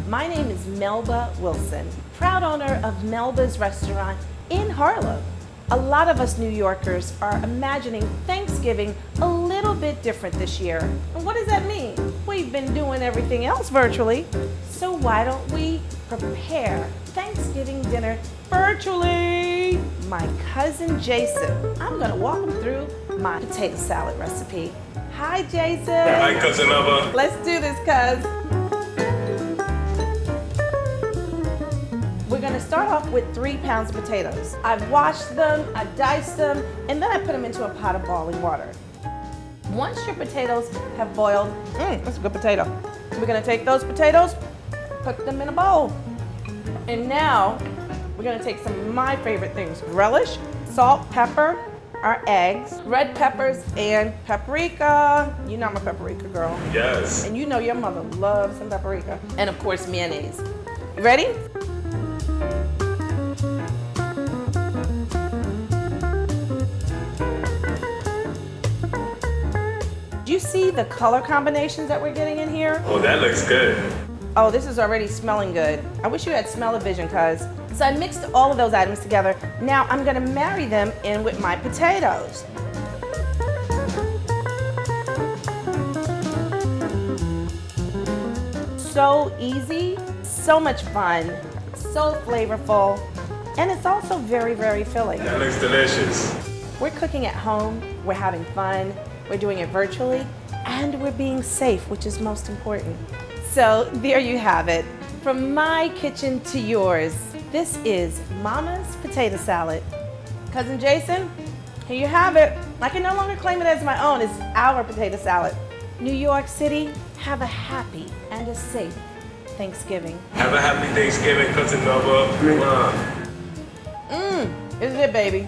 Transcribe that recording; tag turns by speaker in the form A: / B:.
A: My name is Melba Wilson, proud owner of Melba's Restaurant in Harlem. A lot of us New Yorkers are imagining Thanksgiving a little bit different this year. And what does that mean? We've been doing everything else virtually, so why don't we prepare Thanksgiving dinner virtually? My cousin Jason, I'm gonna walk him through my potato salad recipe. Hi, Jason.
B: Hi, cousin Melba.
A: Let's do this, cuz. We're gonna start off with 3 pounds of potatoes. I've washed them, I diced them, and then I put them into a pot of boiling water. Once your potatoes have boiled, that's a good potato. We're gonna take those potatoes, put them in a bowl. And now, we're gonna take some of my favorite things: relish, salt, pepper, our eggs, red peppers, and paprika. You know I'm a paprika girl.
B: Yes.
A: And you know your mother loves some paprika. And of course, mayonnaise. You ready? Do you see the color combinations that we're getting in here?
B: Oh, that looks good.
A: Oh, this is already smelling good. I wish you had smell-o-vision, cuz. So I mixed all of those items together. Now I'm gonna marry them in with my potatoes. So easy, so much fun, so flavorful, and it's also very, very filling.
B: That looks delicious.
A: We're cooking at home, we're having fun, we're doing it virtually, and we're being safe, which is most important. So there you have it. From my kitchen to yours, this is Mama's Potato Salad. Cousin Jason, here you have it. I can no longer claim it as my own, it's our potato salad. New York City, have a happy and a safe Thanksgiving.
B: Have a happy Thanksgiving, cousin Melba.
A: This is it, baby.